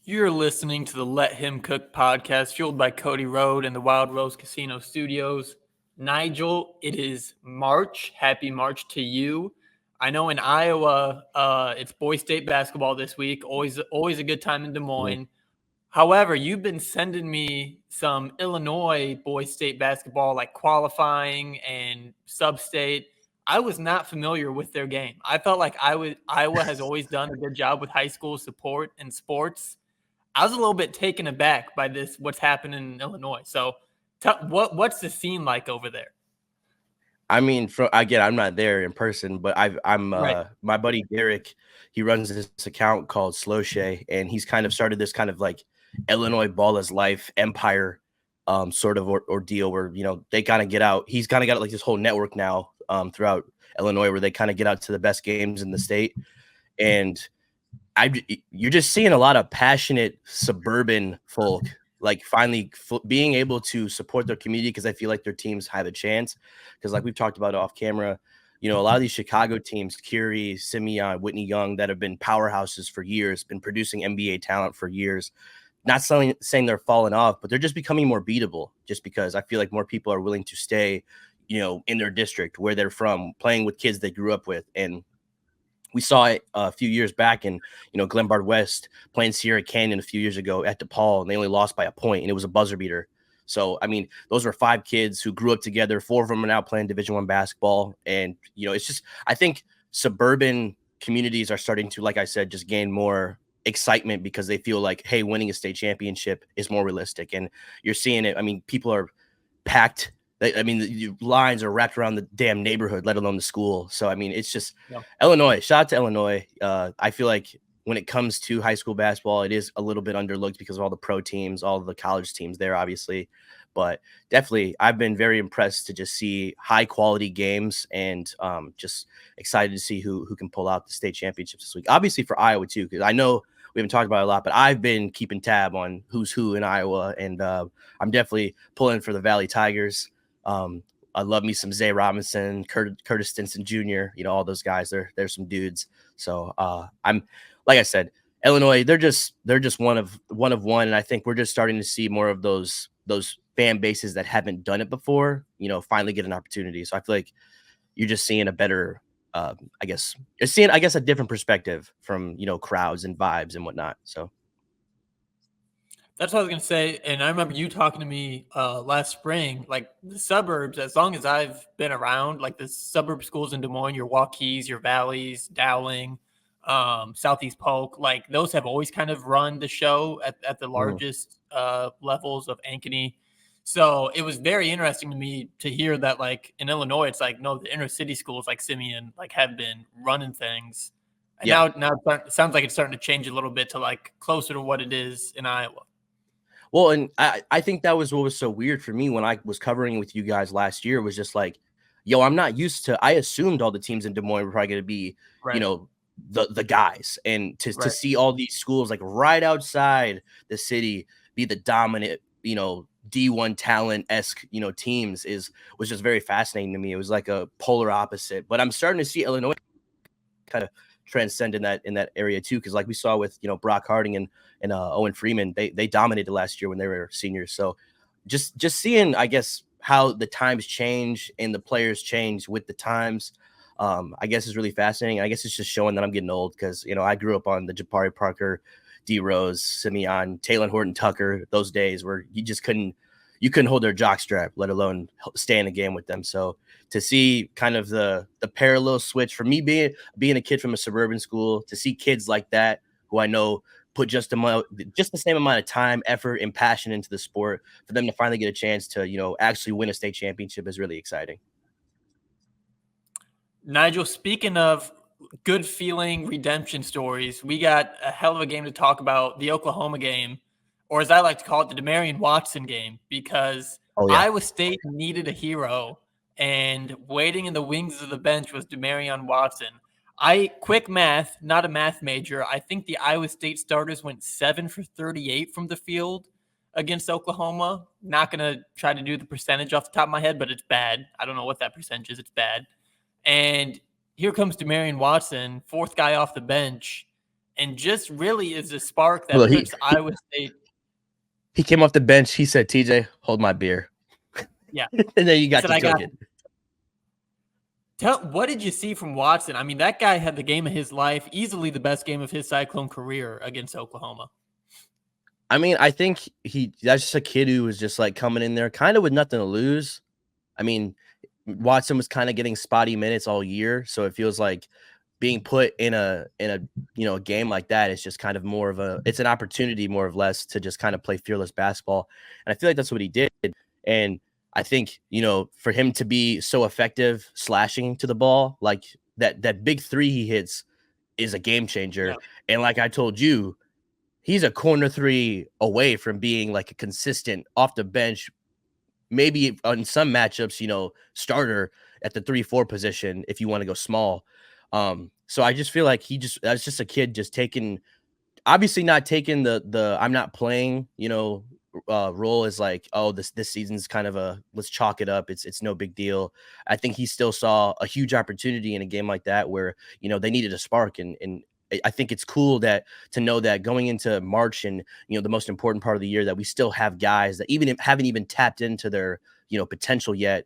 You're listening to the Let Him Cook podcast, fueled by Cody Road and the Wild Rose Casino Studios. Nigel, it is March. Happy March to you. I know in Iowa, it's Boy State basketball this week. Always a good time in Des Moines. However, you've been sending me some Illinois Boy State basketball, like qualifying and sub-state. I was not familiar with their game. I felt like Iowa has always done a good job with high school support and sports. I was a little bit taken aback by what's happening in Illinois. So, what's the scene like over there? I mean, I'm not there in person, but I'm Right. my buddy Derek. He runs this account called Slow Shay, and he's kind of started this kind of like Illinois Ball is Life empire, sort of ordeal where they kind of get out. He's kind of got like this whole network now, throughout Illinois where they kind of get out to the best games in the state, and you're just seeing a lot of passionate suburban folk like finally being able to support their community because I feel like their teams have a chance. Because like we've talked about off camera, a lot of these Chicago teams, Curie, Simeon, Whitney Young, that have been powerhouses for years, been producing NBA talent for years. Not saying they're falling off, but they're just becoming more beatable just because I feel like more people are willing to stay, in their district where they're from, playing with kids they grew up with. And we saw it a few years back in, Glenbard West playing Sierra Canyon a few years ago at DePaul, and they only lost by a point, and it was a buzzer beater. So, I mean, those were 5 kids who grew up together. 4 of them are now playing Division I basketball. And, it's just, I think suburban communities are starting to, like I said, just gain more excitement because they feel like, hey, winning a state championship is more realistic. And you're seeing it. I mean, people are packed. The lines are wrapped around the damn neighborhood, let alone the school. So, I mean, it's just Illinois. Shout out to Illinois. I feel like when it comes to high school basketball, it is a little bit underlooked because of all the pro teams, all the college teams there, obviously. But definitely, I've been very impressed to just see high quality games and just excited to see who can pull out the state championships this week. Obviously for Iowa too, because I know we haven't talked about it a lot, but I've been keeping tab on who's who in Iowa, and I'm definitely pulling for the Valley Tigers. I love me some Zay Robinson, Curtis Stinson Jr., all those guys. They're some dudes. So I'm, like I said, Illinois, they're just one of one. And I think we're just starting to see more of those fan bases that haven't done it before, finally get an opportunity. So I feel like you're just seeing a better, I guess a different perspective from, crowds and vibes and whatnot. So. That's what I was going to say. And I remember you talking to me last spring, like the suburbs, as long as I've been around, like the suburb schools in Des Moines, your Waukees, your Valleys, Dowling, Southeast Polk, like those have always kind of run the show at the largest levels of Ankeny. So it was very interesting to me to hear that, like in Illinois, it's like, no, the inner city schools like Simeon, like have been running things. And now it sounds like it's starting to change a little bit to like closer to what it is in Iowa. Well, and I think that was what was so weird for me when I was covering with you guys last year was just like, yo, I'm not used to, I assumed all the teams in Des Moines were probably going to be, the guys, and to see all these schools like right outside the city be the dominant, D1 talent-esque, teams was just very fascinating to me. It was like a polar opposite, but I'm starting to see Illinois kind of transcend in that area too, because like we saw with Brock Harding and Owen Freeman, they dominated last year when they were seniors. So just seeing, I guess, how the times change and the players change with the times, I guess is really fascinating. I guess it's just showing that I'm getting old because I grew up on the Jabari Parker, D Rose, Simeon, Taylor Horton Tucker, those days where you couldn't hold their jockstrap, let alone stay in a game with them. So to see kind of the parallel switch for me being a kid from a suburban school, to see kids like that who I know put just the same amount of time, effort, and passion into the sport, for them to finally get a chance to actually win a state championship is really exciting. Nigel, speaking of good feeling redemption stories, we got a hell of a game to talk about, the Oklahoma game, or as I like to call it, the Demarion Watson game, because Iowa State needed a hero, and waiting in the wings of the bench was Demarion Watson. Quick math, not a math major, I think the Iowa State starters went 7 for 38 from the field against Oklahoma. Not going to try to do the percentage off the top of my head, but it's bad. I don't know what that percentage is. It's bad. And here comes Demarion Watson, 4th guy off the bench, and just really is the spark that Well, puts Iowa State. He came off the bench. He said, TJ, hold my beer. Yeah. And then you got Said, to I got took it. What did you see from Watson? I mean, that guy had the game of his life, easily the best game of his Cyclone career against Oklahoma. I mean, I think that's just a kid who was just like coming in there kind of with nothing to lose. I mean, Watson was kind of getting spotty minutes all year, so it feels like being put in a a game like that is just kind of more of it's an opportunity more or less to just kind of play fearless basketball. And I feel like that's what he did. And I think, for him to be so effective slashing to the ball, like that big three he hits is a game changer. Yeah. And like I told you, he's a corner three away from being like a consistent off the bench, maybe on some matchups, starter at the 3-4 position if you want to go small. So I just feel like that's just a kid just obviously not taking the I'm not playing, role is like, oh, this season's kind of let's chalk it up. It's no big deal. I think he still saw a huge opportunity in a game like that where, they needed a spark. And I think it's cool to know that going into March and, the most important part of the year, that we still have guys that haven't even tapped into their, potential yet,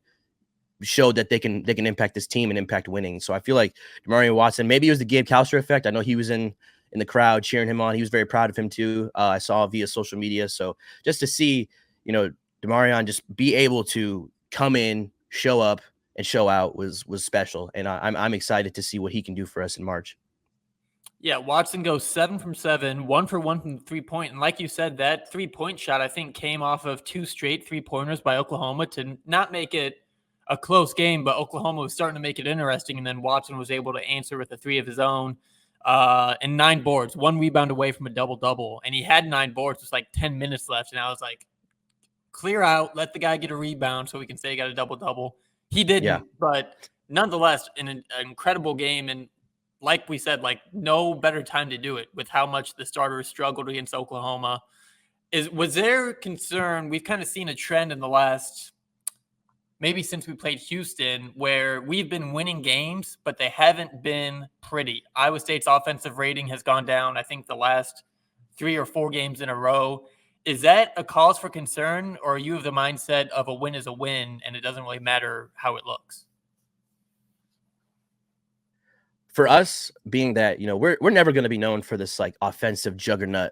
showed that they can impact this team and impact winning. So I feel like Demarion Watson, maybe it was the Gabe Kalster effect. I know he was in the crowd cheering him on. He was very proud of him too. I saw via social media. So just to see, Demarion just be able to come in, show up, and show out was special. And I'm excited to see what he can do for us in March. Yeah, Watson goes 7 from 7, 1 for 1 from 3-point. And like you said, that 3-point shot, I think, came off of 2 straight 3-pointers by Oklahoma to not make it a close game, but Oklahoma was starting to make it interesting. And then Watson was able to answer with a 3 of his own and 9 boards, 1 rebound away from a double-double. And he had 9 boards with like 10 minutes left. And I was like, clear out, let the guy get a rebound so we can say he got a double-double. He didn't, but nonetheless, an incredible game. And like we said, like no better time to do it with how much the starters struggled against Oklahoma. Was there concern? We've kind of seen a trend in the last, maybe since we played Houston, where we've been winning games, but they haven't been pretty. Iowa State's offensive rating has gone down, I think, the last 3 or 4 games in a row. Is that a cause for concern, or are you of the mindset of a win is a win and it doesn't really matter how it looks? For us, being that, we're never going to be known for this like offensive juggernaut,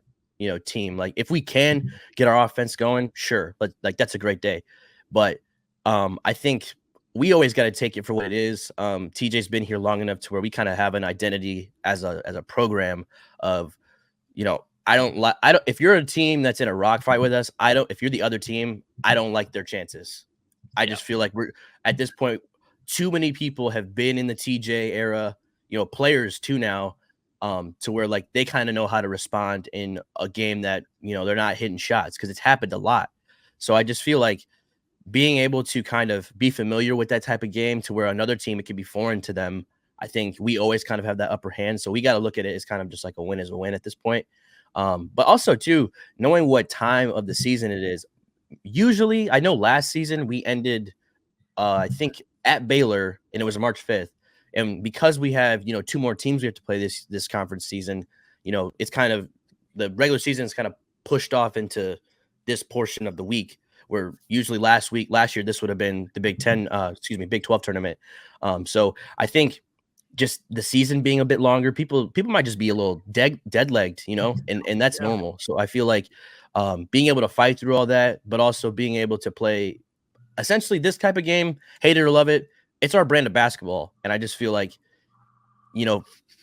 team. Like if we can get our offense going, sure, but like that's a great day. But I think we always got to take it for what it is. TJ's been here long enough to where we kind of have an identity as a program of, if you're a team that's in a rock fight with us, if you're the other team, I don't like their chances. I just feel like we're at this point, too many people have been in the TJ era, players too now, to where like they kind of know how to respond in a game that, they're not hitting shots, because it's happened a lot. So I just feel like being able to kind of be familiar with that type of game to where another team, it can be foreign to them. I think we always kind of have that upper hand. So we got to look at it as kind of just like a win is a win at this point. But also too, knowing what time of the season it is. Usually, I know last season we ended, I think at Baylor, and it was March 5th. And because we have, 2 more teams we have to play this conference season, it's kind of the regular season is kind of pushed off into this portion of the week, where usually last year, this would have been the Big 12 tournament. So I think just the season being a bit longer, people might just be a little dead legged, and that's normal. So I feel like being able to fight through all that, but also being able to play essentially this type of game, hate it or love it, it's our brand of basketball. And I just feel like,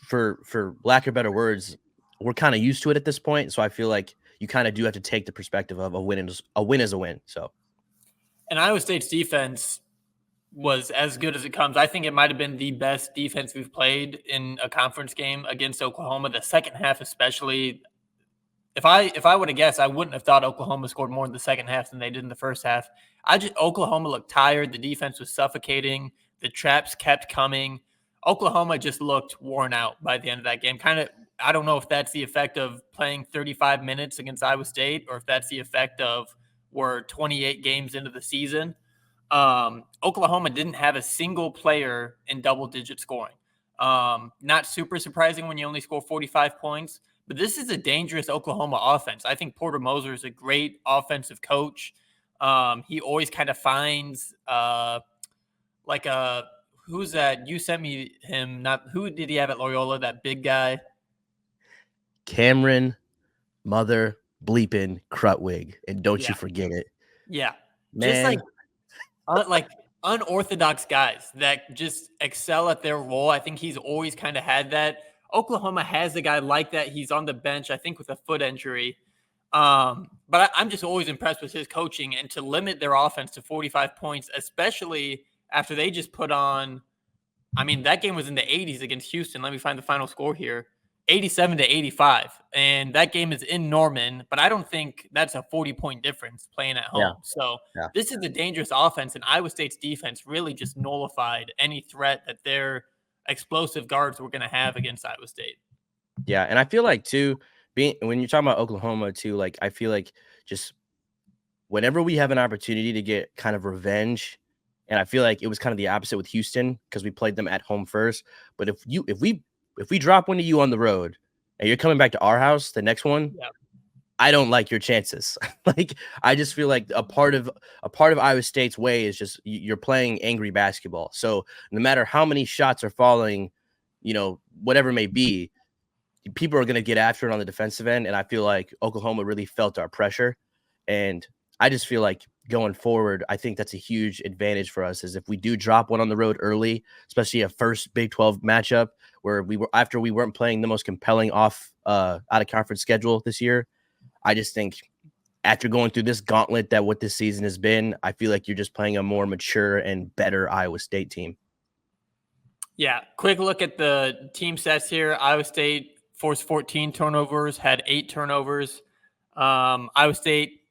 for lack of better words, we're kind of used to it at this point. So I feel like you kind of do have to take the perspective of a win is a win. So, and Iowa State's defense was as good as it comes. I think it might have been the best defense we've played in a conference game against Oklahoma. The second half, especially, if I would have guessed, I wouldn't have thought Oklahoma scored more in the second half than they did in the first half. Oklahoma looked tired. The defense was suffocating. The traps kept coming. Oklahoma just looked worn out by the end of that game. Kind of, I don't know if that's the effect of playing 35 minutes against Iowa State, or if that's the effect of we're 28 games into the season. Oklahoma didn't have a single player in double-digit scoring. Not super surprising when you only score 45 points, but this is a dangerous Oklahoma offense. I think Porter Moser is a great offensive coach. He always kind of finds like a who's that? You sent me him. Not who did he have at Loyola? That big guy. Cameron Mother bleeping Crutwig, and don't you Yeah, forget it, yeah. Just man. like unorthodox guys that just excel at their role. I think he's always kind of had that. Oklahoma has a guy like that. He's on the bench, I think, with a foot injury. But I'm just always impressed with his coaching and to limit their offense to 45 points, especially after they just put on. I mean, that game was in the 80s against Houston. Let me find the final score here. 87-85. And that game is in Norman, but I don't think that's a 40-point difference playing at Yeah, home. So yeah, this is a dangerous offense, and Iowa State's defense really just nullified any threat that their explosive guards were going to have against Iowa State. yeah. And I feel like too, being when you're talking about Oklahoma too, like I feel like just whenever we have an opportunity to get kind of revenge, and I feel like it was kind of the opposite with Houston because we played them at home first. But if we drop one to you on the road and you're coming back to our house, the next one, Yeah. I don't like your chances. Like I just feel like a part of Iowa State's way is just you're playing angry basketball. So no matter how many shots are falling, whatever it may be, people are going to get after it on the defensive end. And I feel like Oklahoma really felt our pressure. And I just feel like going forward, I think that's a huge advantage for us is if we do drop one on the road early, especially a first Big 12 matchup where we weren't playing the most compelling out of conference schedule this year. I just think after going through this gauntlet that what this season has been, I feel like you're just playing a more mature and better Iowa State team. Yeah. Quick look at the team stats here. Iowa State forced 14 turnovers, had 8 turnovers. Iowa State,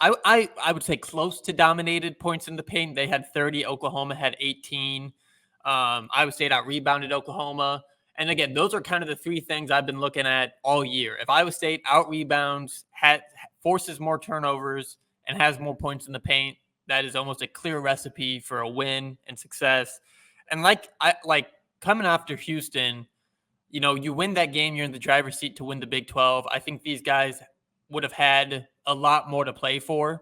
I would say close to dominated points in the paint. They had 30. Oklahoma had 18. Iowa State out rebounded Oklahoma. And again, those are kind of the three things I've been looking at all year. If Iowa State out rebounds, forces more turnovers, and has more points in the paint, that is almost a clear recipe for a win and success. And like coming after Houston, you win that game, you're in the driver's seat to win the Big 12. I think these guys would have had a lot more to play for.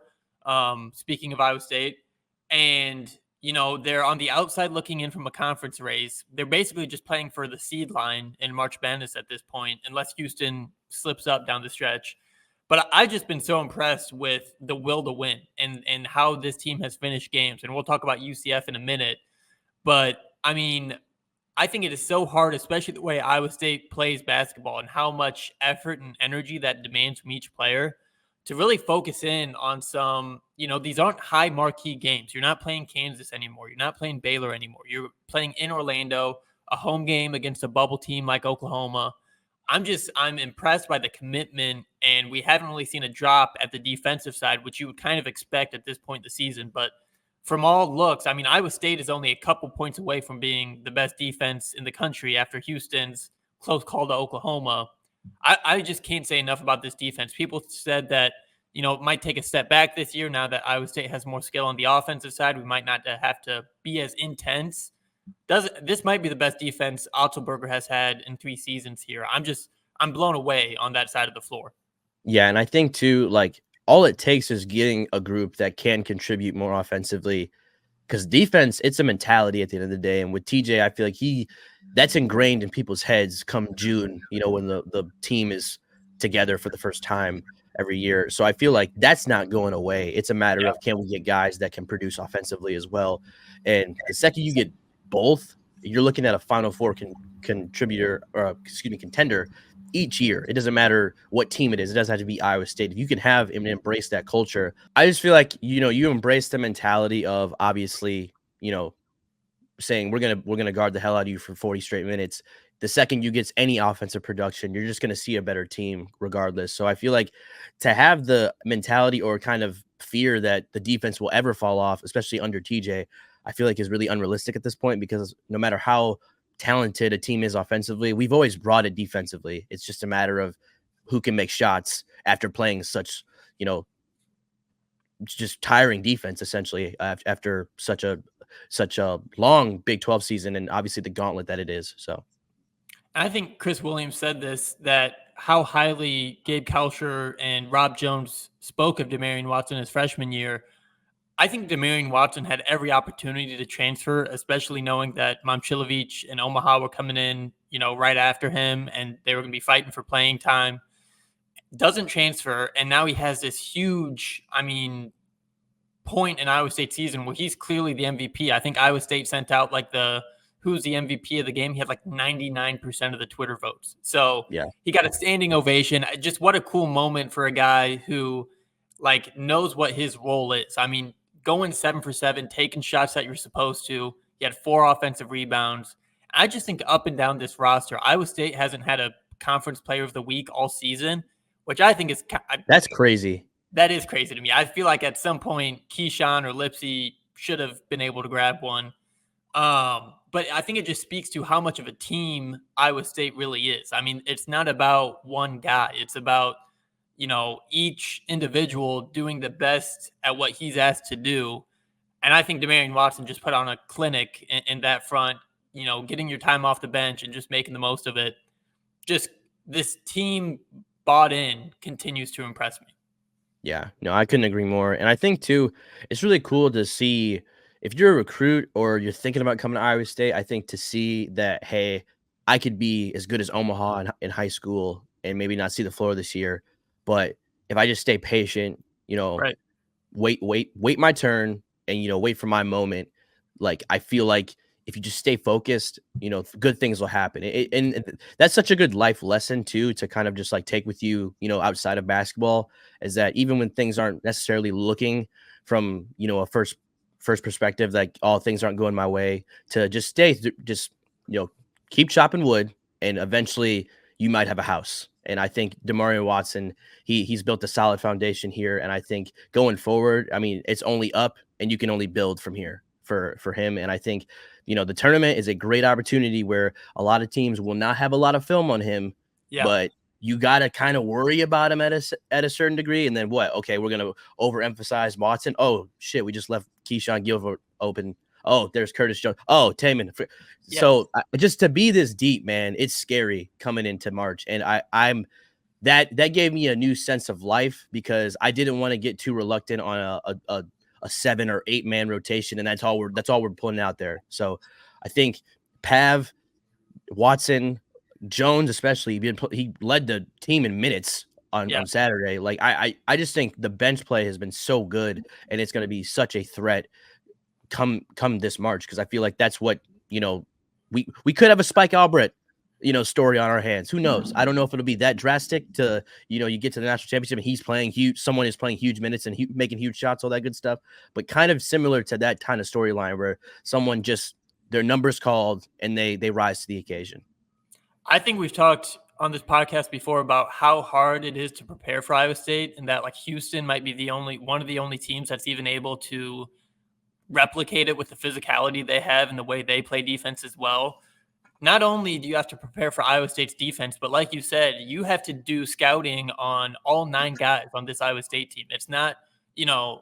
Speaking of Iowa State, and they're on the outside looking in from a conference race. They're basically just playing for the seed line in March Madness at this point, unless Houston slips up down the stretch. But I've just been so impressed with the will to win and how this team has finished games. And we'll talk about UCF in a minute. But I mean, I think it is so hard, especially the way Iowa State plays basketball and how much effort and energy that demands from each player to really focus in on some, these aren't high marquee games. You're not playing Kansas anymore. You're not playing Baylor anymore. You're playing in Orlando, a home game against a bubble team like Oklahoma. I'm impressed by the commitment, and we haven't really seen a drop at the defensive side, which you would kind of expect at this point in the season. But from all looks, I mean, Iowa State is only a couple points away from being the best defense in the country after Houston's close call to Oklahoma. I just can't say enough about this defense. People said that, it might take a step back this year now that Iowa State has more skill on the offensive side. We might not have to be as intense. This might be the best defense Otzelberger has had in 3 seasons here. I'm blown away on that side of the floor. Yeah, and I think too, like all it takes is getting a group that can contribute more offensively. Because defense, it's a mentality at the end of the day. And with TJ, I feel like that's ingrained in people's heads come June, when the team is together for the first time every year. So I feel like that's not going away. It's a matter of can we get guys that can produce offensively as well. And the second you get both, you're looking at a Final Four contender each year. It doesn't matter what team it is. It doesn't have to be Iowa State. If you can have and embrace that culture, I just feel like, you embrace the mentality of obviously, saying we're going to guard the hell out of you for 40 straight minutes. The second you get any offensive production, you're just going to see a better team regardless. So I feel like to have the mentality or kind of fear that the defense will ever fall off, especially under TJ, I feel like is really unrealistic at this point because no matter how talented a team is offensively, we've always brought it defensively. It's just a matter of who can make shots after playing such, just tiring defense essentially after such a such a long Big 12 season and obviously the gauntlet that it is. So I think Chris Williams said this, that how highly Gabe Kalsher and Rob Jones spoke of Demarion Watson his freshman year. I think Demarion Watson had every opportunity to transfer, especially knowing that Momcilovic and Omaha were coming in, right after him, and they were going to be fighting for playing time. Doesn't transfer, and now he has this huge, point in Iowa State season where he's clearly the MVP. I think Iowa State sent out who's the MVP of the game. He had 99% of the Twitter votes. So yeah, he got a standing ovation. Just what a cool moment for a guy who knows what his role is. I mean, going 7 for 7, taking shots that you're supposed to. He had 4 offensive rebounds. I just think up and down this roster, Iowa State hasn't had a conference player of the week all season, which I think is that's crazy. That is crazy to me. I feel like at some point Keyshawn or Lipsy should have been able to grab one. But I think it just speaks to how much of a team Iowa State really is. I mean, it's not about one guy. It's about, each individual doing the best at what he's asked to do. And I think Demarion Watson just put on a clinic in that front, getting your time off the bench and just making the most of it. Just this team bought in continues to impress me. Yeah, no, I couldn't agree more. And I think too, it's really cool to see if you're a recruit or you're thinking about coming to Iowa State. I think to see that, hey, I could be as good as Omaha in high school and maybe not see the floor this year, but if I just stay patient, Right. wait my turn and wait for my moment. I feel like if you just stay focused, good things will happen. And that's such a good life lesson too, to kind of just take with you, outside of basketball, is that even when things aren't necessarily looking from, a first perspective, all things aren't going my way, to just keep chopping wood and eventually you might have a house. And I think Demarion Watson, he's built a solid foundation here. And I think going forward, I mean, it's only up and you can only build from here for him. And I think, the tournament is a great opportunity where a lot of teams will not have a lot of film on him, but you got to kind of worry about him at a certain degree. And then what? Okay, we're going to overemphasize Watson. Oh, shit, we just left Keyshawn Gilbert open. Oh, there's Curtis Jones. Oh, Taman. Yes. So just to be this deep, man, it's scary coming into March. And I'm that gave me a new sense of life, because I didn't want to get too reluctant on a 7 or 8 man rotation, and that's all we're putting out there. So I think Pav, Watson, Jones especially, he led the team in minutes on Saturday. I just think the bench play has been so good, and it's going to be such a threat come this March, because I feel like that's what we could have a Spike Albrecht story on our hands. Who knows? I don't know if it'll be that drastic to, you get to the national championship and he's playing someone is playing huge minutes and making huge shots, all that good stuff, but kind of similar to that kind of storyline where someone just their numbers called and they rise to the occasion. I think we've talked on this podcast before about how hard it is to prepare for Iowa State, and that Houston might be one of the only teams that's even able to replicate it with the physicality they have and the way they play defense as well. Not only do you have to prepare for Iowa State's defense, but like you said, you have to do scouting on all 9 guys on this Iowa State team. It's not,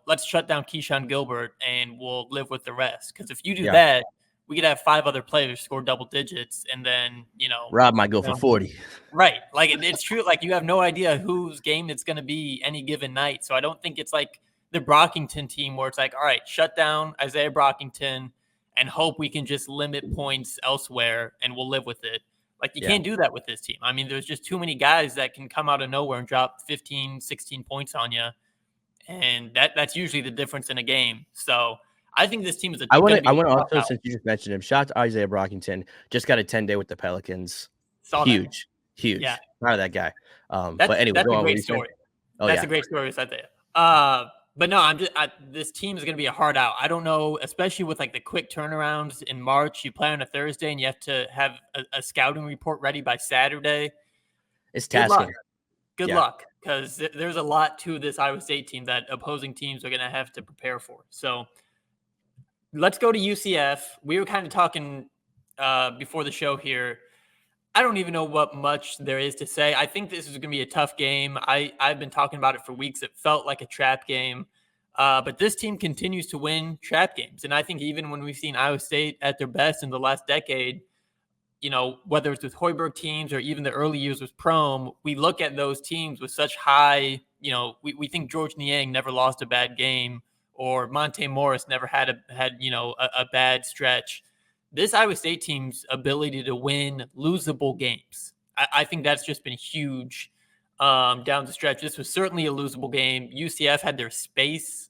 let's shut down Keyshawn Gilbert and we'll live with the rest. Because if you do that, we could have 5 other players score double digits, and then, Rob might go for 40. Right. It's true. You have no idea whose game it's going to be any given night. So I don't think it's like the Brockington team where it's all right, shut down Isaiah Brockington and hope we can just limit points elsewhere and we'll live with it. You can't do that with this team. I mean, there's just too many guys that can come out of nowhere and drop 15, 16 points on you. And that's usually the difference in a game. So I think this team is I want to also, since you just mentioned him, shout out to Isaiah Brockington. Just got a 10-day with the Pelicans. Huge. Yeah. Proud of that guy. But anyway, that's a great story. That's a great story. But no, this team is going to be a hard out. I don't know, especially with the quick turnarounds in March. You play on a Thursday and you have to have a scouting report ready by Saturday. It's tasking. Good luck, because there's a lot to this Iowa State team that opposing teams are going to have to prepare for. So let's go to UCF. We were kind of talking before the show here. I don't even know what much there is to say. I think this is going to be a tough game. I've been talking about it for weeks. It felt like a trap game. But this team continues to win trap games. And I think even when we've seen Iowa State at their best in the last decade, whether it's with Hoiberg teams or even the early years with Prom, we look at those teams with such high, we think George Niang never lost a bad game, or Monte Morris never had a bad stretch. This Iowa State team's ability to win losable games, I think that's just been huge down the stretch. This was certainly a losable game. UCF had their space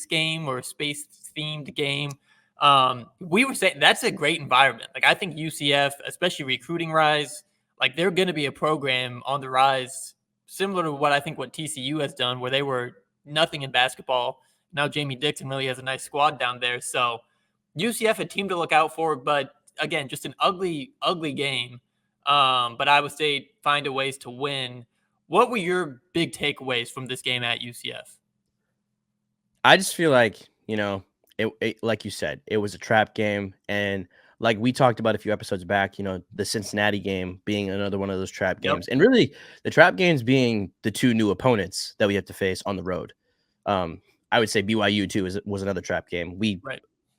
game or space themed game. We were saying that's a great environment. Like, I think UCF, especially recruiting rise, like they're going to be a program on the rise, similar to what TCU has done, where they were nothing in basketball. Now Jamie Dixon really has a nice squad down there. So UCF, a team to look out for, but again, just an ugly, ugly game. But Iowa State find a ways to win. What were your big takeaways from this game at UCF? I just feel like, it like you said, it was a trap game. And like we talked about a few episodes back, the Cincinnati game being another one of those trap games. And really the trap games being the two new opponents that we have to face on the road. I would say BYU too was another trap game. We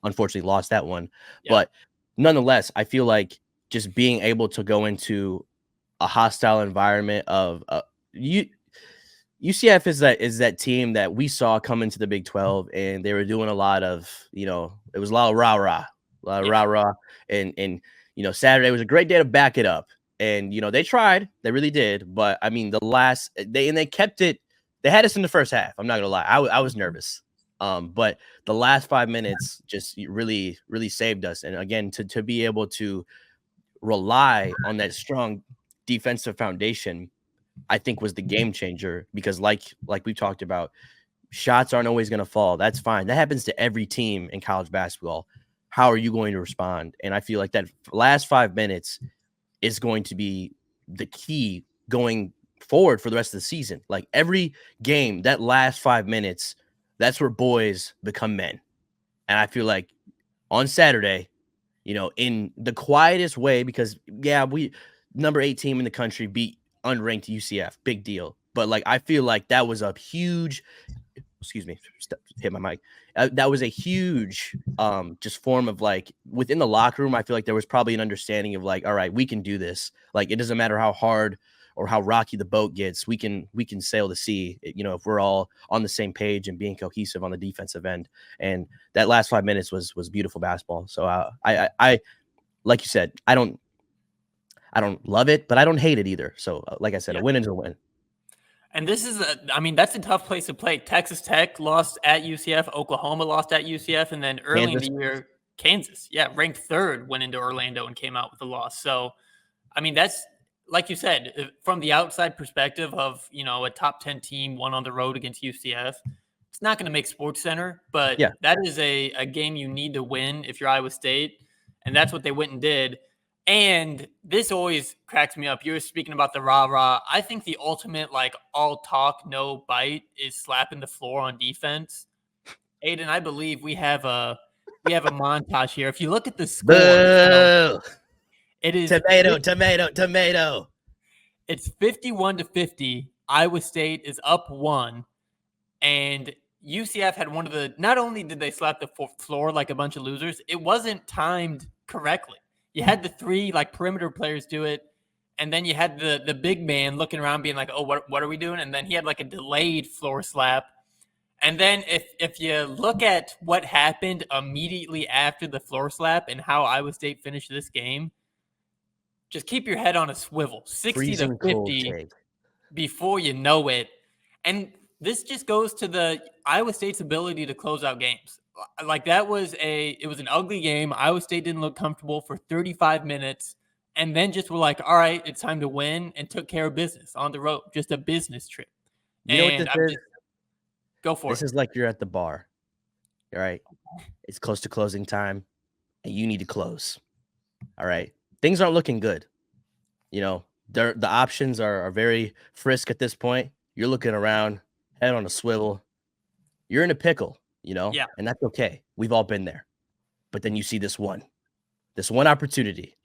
unfortunately lost that one. But nonetheless, I feel like just being able to go into a hostile environment of UCF is that team that we saw come into the Big 12, and they were doing a lot of, it was a lot of rah-rah, and Saturday was a great day to back it up. And, they tried, they really did. But I mean, they kept it. They had us in the first half. I'm not going to lie. I was nervous. But the last 5 minutes just really, really saved us. And again, to be able to rely on that strong defensive foundation, I think was the game changer, because like we talked about, shots aren't always going to fall. That's fine. That happens to every team in college basketball. How are you going to respond? And I feel like that last 5 minutes is going to be the key going forward for the rest of the season. Like every game, that last 5 minutes, that's where boys become men. And I feel like on Saturday, in the quietest way, because we number 8 team in the country beat unranked UCF, big deal. But like, I feel like that was a huge, hit my mic. That was a huge, just form of like within the locker room. I feel like there was probably an understanding of like, all right, we can do this. Like, it doesn't matter how hard or how rocky the boat gets. We can sail the sea, if we're all on the same page and being cohesive on the defensive end. And that last 5 minutes was beautiful basketball. So I like you said, I don't love it, but I don't hate it either. So like I said, a win is a win. And this is that's a tough place to play. Texas Tech lost at UCF, Oklahoma lost at UCF, and then early in the year, Kansas, ranked third, went into Orlando and came out with a loss. So, that's, like you said, from the outside perspective of, a top 10 team won on the road against UCF, it's not going to make SportsCenter, but that is a game you need to win if you're Iowa State, and that's what they went and did. And this always cracks me up. You were speaking about the rah-rah. I think the ultimate, like, all talk, no bite is slapping the floor on defense. Aiden, I believe we have a montage here. If you look at the score, it is tomato. It's 51-50. Iowa State is up 1, and UCF had one of the. Not only did they slap the floor like a bunch of losers, it wasn't timed correctly. You had the 3 like perimeter players do it, and then you had the big man looking around being like, oh, what are we doing? And then he had like a delayed floor slap. And then if you look at what happened immediately after the floor slap and how Iowa State finished this game, just keep your head on a swivel. 60-50 before you know it. And this just goes to the Iowa State's ability to close out games. Like, it was an ugly game. Iowa State didn't look comfortable for 35 minutes, and then just were like, all right, it's time to win, and took care of business on the road. Just a business trip. You know what this is? Go for it. This is like you're at the bar. All right. It's close to closing time, and you need to close. All right. Things aren't looking good. The options are very frisk at this point. You're looking around, head on a swivel. You're in a pickle. And that's okay. We've all been there. But then you see this one opportunity.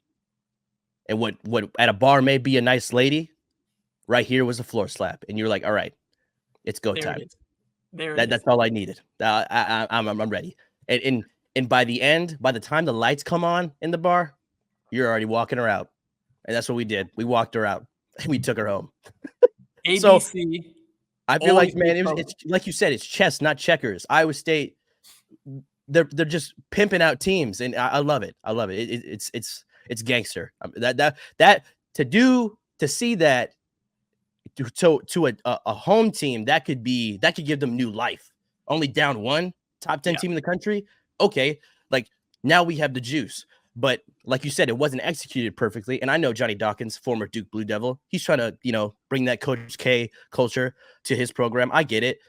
And what at a bar may be a nice lady, right here was a floor slap. And you're like, all right, it's go time. There it is. That's all I needed. I'm ready. And by the time the lights come on in the bar, you're already walking her out. And that's what we did. We walked her out and we took her home. So ABC. I feel Always like, man, big it's like you said, it's chess, not checkers. Iowa State, they're just pimping out teams, and I love it. I love it. It's gangster. To see that to a home team that could give them new life. Only down one, top 10 team in the country. Okay, like now we have the juice. But like you said, it wasn't executed perfectly. And I know Johnny Dawkins, former Duke Blue Devil, he's trying to, bring that Coach K culture to his program. I get it.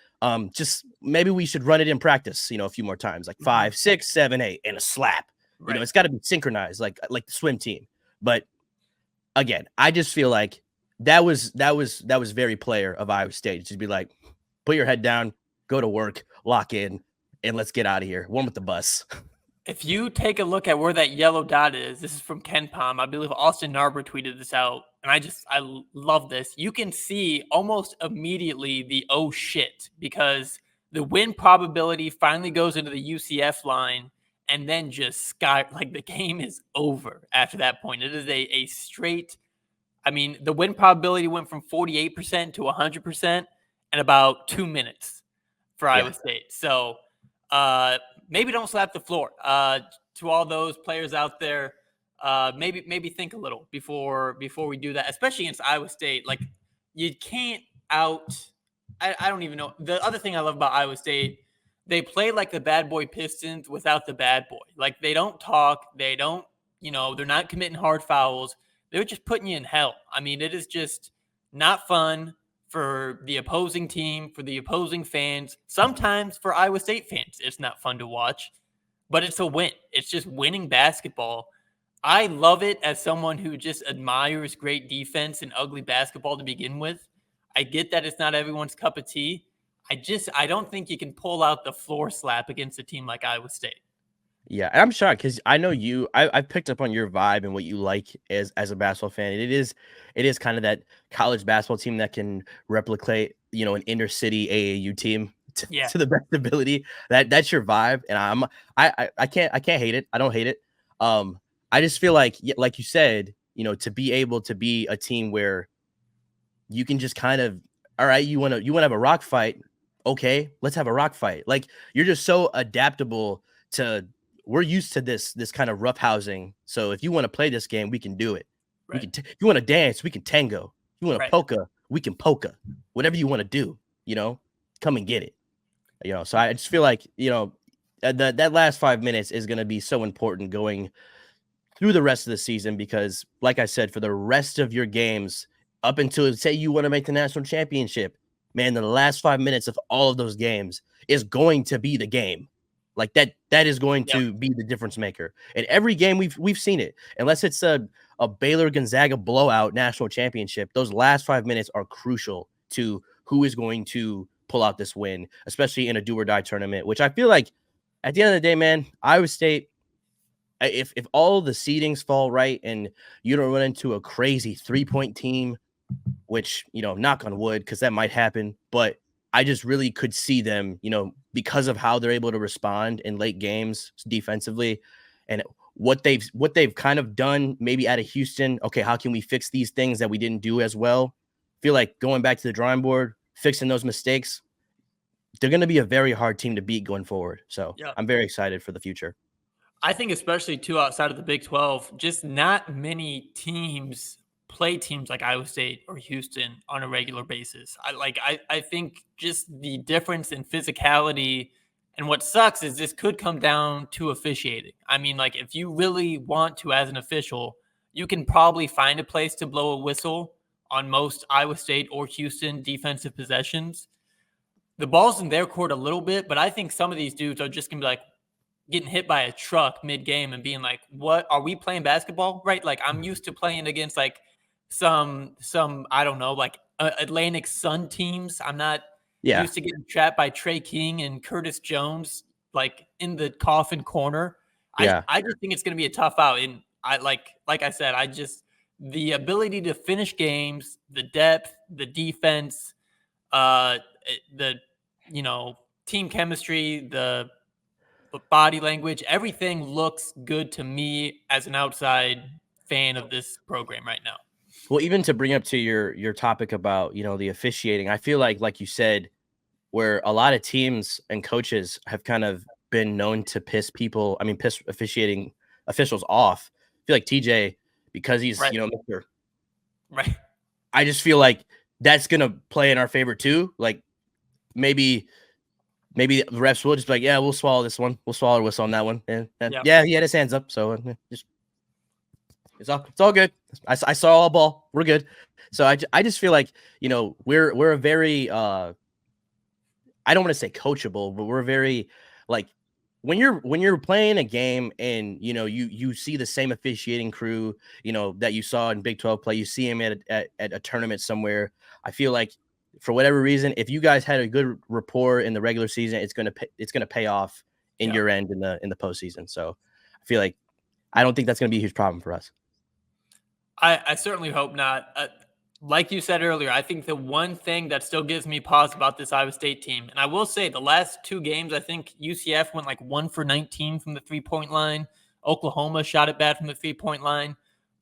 Just maybe we should run it in practice, a few more times, like 5, 6, 7, 8, and a slap. Right. It's got to be synchronized, like the swim team. But again, I just feel like that was very player of Iowa State. Just be like, put your head down, go to work, lock in, and let's get out of here. One with the bus. If you take a look at where that yellow dot is, this is from Ken Palm. I believe Austin Narber tweeted this out, and I love this. You can see almost immediately the oh shit, because the win probability finally goes into the UCF line, and then just the game is over after that point. It is a straight. I mean, the win probability went from 48% to 100% in about 2 minutes for Iowa State. So maybe don't slap the floor. To all those players out there, maybe think a little before we do that, especially against Iowa State. Like, you can't I don't even know. The other thing I love about Iowa State, they play like the bad boy Pistons without the bad boy. Like, they don't talk. They don't, they're not committing hard fouls. They're just putting you in hell. I mean, it is just not fun for the opposing team, for the opposing fans. Sometimes for Iowa State fans, it's not fun to watch, but it's a win. It's just winning basketball. I love it as someone who just admires great defense and ugly basketball to begin with. I get that it's not everyone's cup of tea. I don't think you can pull out the floor slap against a team like Iowa State. Yeah, and I'm shocked because I know I've picked up on your vibe and what you like as a basketball fan. It is kind of that college basketball team that can replicate, an inner city AAU team to the best ability. That's your vibe, and I can't hate it. I don't hate it. I just feel like you said, to be able to be a team where you can just kind of, all right, you want to have a rock fight. Okay, let's have a rock fight. Like, you're just so adaptable to. We're used to this kind of rough housing. So if you want to play this game, we can do it. Right. If you want to dance, we can tango. If you want to polka, we can polka. Whatever you want to do, come and get it. So I just feel like, that last 5 minutes is going to be so important going through the rest of the season, because like I said, for the rest of your games up until, say, you want to make the national championship, man, the last 5 minutes of all of those games is going to be the game. Like that is going to be the difference maker. And every game we've seen it. Unless it's a Baylor Gonzaga blowout national championship, those last 5 minutes are crucial to who is going to pull out this win, especially in a do or die tournament, which I feel like at the end of the day, man, Iowa State, if all the seedings fall right and you don't run into a crazy 3-point team, which, knock on wood, because that might happen, but I just really could see them, because of how they're able to respond in late games defensively and what they've kind of done maybe out of Houston. Okay, how can we fix these things that we didn't do as well? I feel like going back to the drawing board, fixing those mistakes, they're going to be a very hard team to beat going forward. So I'm very excited for the future. I think especially too outside of the Big 12, just not many teams play teams like Iowa State or Houston on a regular basis. I think just the difference in physicality, and what sucks is this could come down to officiating. I mean, like, if you really want to, as an official, you can probably find a place to blow a whistle on most Iowa State or Houston defensive possessions. The ball's in their court a little bit, but I think some of these dudes are just going to be like, getting hit by a truck mid-game and being like, what, are we playing basketball? Right? Like, I'm used to playing against like some I don't know, like Atlantic Sun teams. I'm not used to getting trapped by Trey King and Curtis Jones, like in the coffin corner. I just think it's going to be a tough out. And like I said, the ability to finish games, the depth, the defense, the team chemistry, the body language, everything looks good to me as an outside fan of this program right now. Well, even to bring up to your topic about, the officiating, I feel like you said, where a lot of teams and coaches have kind of been known to piss officiating officials off. I feel like TJ, because he's, Right. Mr. Right. I just feel like that's going to play in our favor too. Like maybe the refs will just be like, yeah, we'll swallow this one. We'll swallow our whistle on that one. And yeah, he had his hands up. So it's all good. I saw all ball. We're good. So I just feel like, we're a very, I don't want to say coachable, but we're very like when you're playing a game and you see the same officiating crew that you saw in Big 12 play, you see him at a tournament somewhere. I feel like for whatever reason, if you guys had a good rapport in the regular season, it's gonna pay off in your end in the postseason. So I feel like I don't think that's gonna be a huge problem for us. I certainly hope not. Like you said earlier, I think the one thing that still gives me pause about this Iowa State team, and I will say the last two games, I think UCF went like 1 for 19 from the 3-point line. Oklahoma shot it bad from the 3-point line.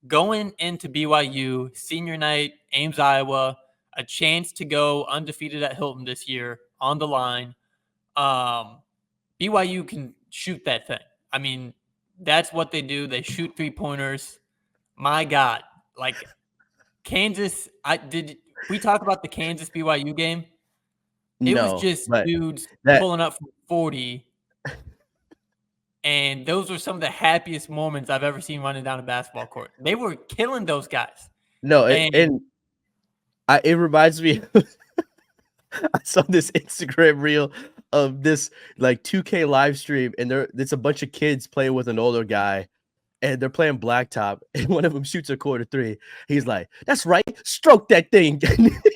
Going into BYU, senior night, Ames, Iowa, a chance to go undefeated at Hilton this year on the line. BYU can shoot that thing. I mean, that's what they do. They shoot 3-pointers. My God, like Kansas, did we talk about the Kansas BYU game? It was just dudes pulling up from 40. And those were some of the happiest moments I've ever seen running down a basketball court. They were killing those guys. No, it reminds me. I saw this Instagram reel of this like 2K live stream, and it's a bunch of kids playing with an older guy, and they're playing blacktop, and one of them shoots a quarter three. He's like, "That's right, stroke that thing."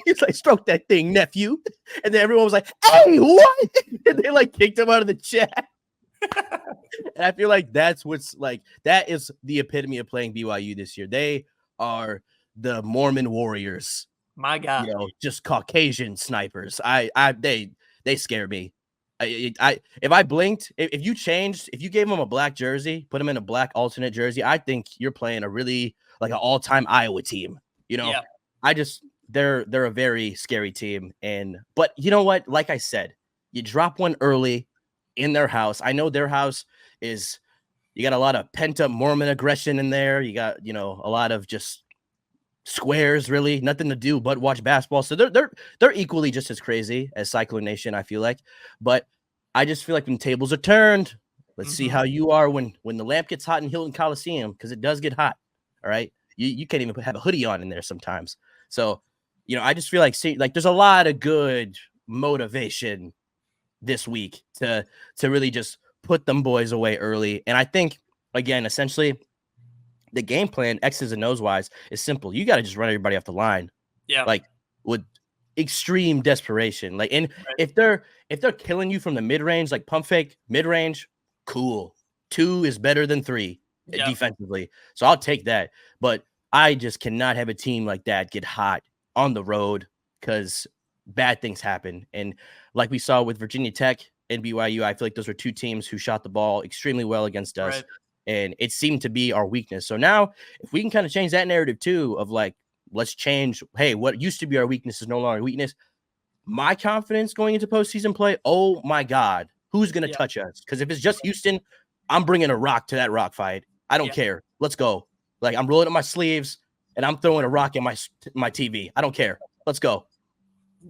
He's like, "Stroke that thing, nephew." And then everyone was like, "Hey, what?" And they like kicked him out of the chat. And I feel like that is the epitome of playing BYU this year. They are the Mormon warriors. My God, just Caucasian snipers. They scare me. If I blinked, if you gave them a black jersey, put them in a black alternate jersey, I think you're playing a really like an all-time Iowa team. They're a very scary team. But you know what? Like I said, you drop one early in their house. I know their house is, you got a lot of pent-up Mormon aggression in there. You got, a lot of just squares, really nothing to do but watch basketball. So they're equally just as crazy as Cyclone Nation, I feel like. But I just feel like when tables are turned, let's see how you are when the lamp gets hot in Hilton Coliseum, because it does get hot. All right, you can't even have a hoodie on in there sometimes. So I just feel like there's a lot of good motivation this week to really just put them boys away early. And I think, again, essentially the game plan, X's and O's wise, is simple. You got to just run everybody off the line. Yeah. Like with extreme desperation. Like, and if they're killing you from the mid-range, like pump fake, mid-range, cool. 2 is better than 3 defensively. So I'll take that. But I just cannot have a team like that get hot on the road, because bad things happen. And like we saw with Virginia Tech and BYU, I feel like those were two teams who shot the ball extremely well against us. Right. And it seemed to be our weakness. So now if we can kind of change that narrative too, of like, let's change, hey, what used to be our weakness is no longer weakness. My confidence going into postseason play, oh my God, who's going to touch us? Because if it's just Houston, I'm bringing a rock to that rock fight. I don't care. Let's go. Like, I'm rolling up my sleeves and I'm throwing a rock in my TV. I don't care. Let's go.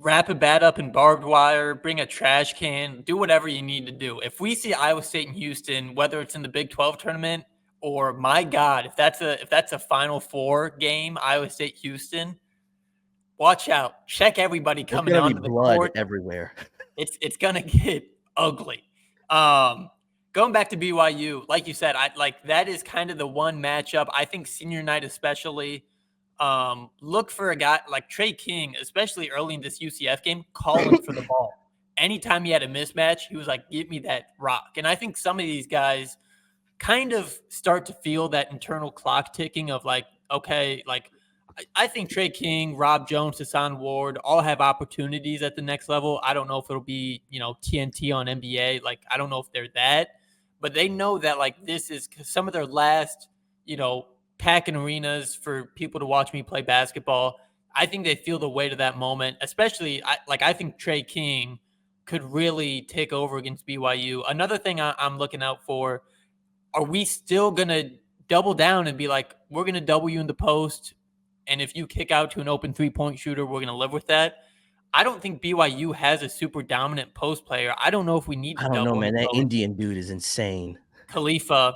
Wrap a bat up in barbed wire, bring a trash can, do whatever you need to do. If we see Iowa State and Houston, whether it's in the Big 12 tournament or, my God, if that's a Final Four game, Iowa State Houston, watch out. Check everybody coming onto the court everywhere. It's gonna get ugly. Going back to BYU, like you said, that is kind of the one matchup. I think senior night especially. Look for a guy like Trey King, especially early in this UCF game, calling for the ball. Anytime he had a mismatch, he was like, "Give me that rock." And I think some of these guys kind of start to feel that internal clock ticking of like, okay, like I think Trey King, Rob Jones, Hassan Ward all have opportunities at the next level. I don't know if it'll be, TNT on NBA. Like, I don't know if they're that, but they know that, like, this is some of their last, packing arenas for people to watch me play basketball. I think they feel the weight of that moment, especially, I think Trey King could really take over against BYU. Another thing I'm looking out for, are we still going to double down and be like, we're going to double you in the post, and if you kick out to an open 3-point shooter, we're going to live with that? I don't think BYU has a super dominant post player. I don't know if we need to I don't know, double man. him. That Indian dude is insane. Khalifa,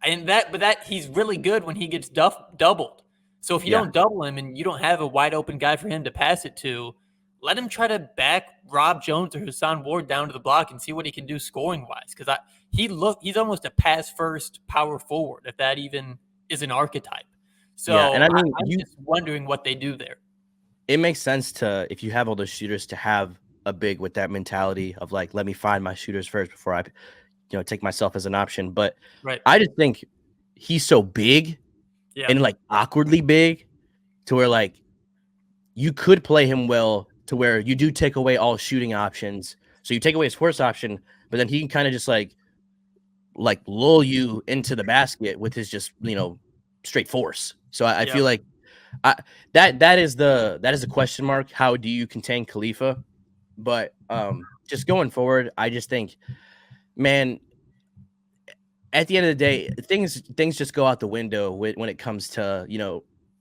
but he's really good when he gets doubled. So if you don't double him and you don't have a wide open guy for him to pass it to, let him try to back Rob Jones or Hassan Ward down to the block and see what he can do scoring wise. Because he's almost a pass first power forward, if that even is an archetype. So yeah, and I mean, I'm just wondering what they do there. It makes sense to, if you have all those shooters, to have a big with that mentality of like, let me find my shooters first before I, take myself as an option. But right. I just think he's so big and like awkwardly big to where like you could play him well to where you do take away all shooting options. So you take away his first option, but then he can kind of just like lull you into the basket with his just, straight force. So I feel like that is a question mark. How do you contain Khalifa? But just going forward, I just think, man, at the end of the day, things just go out the window when it comes to,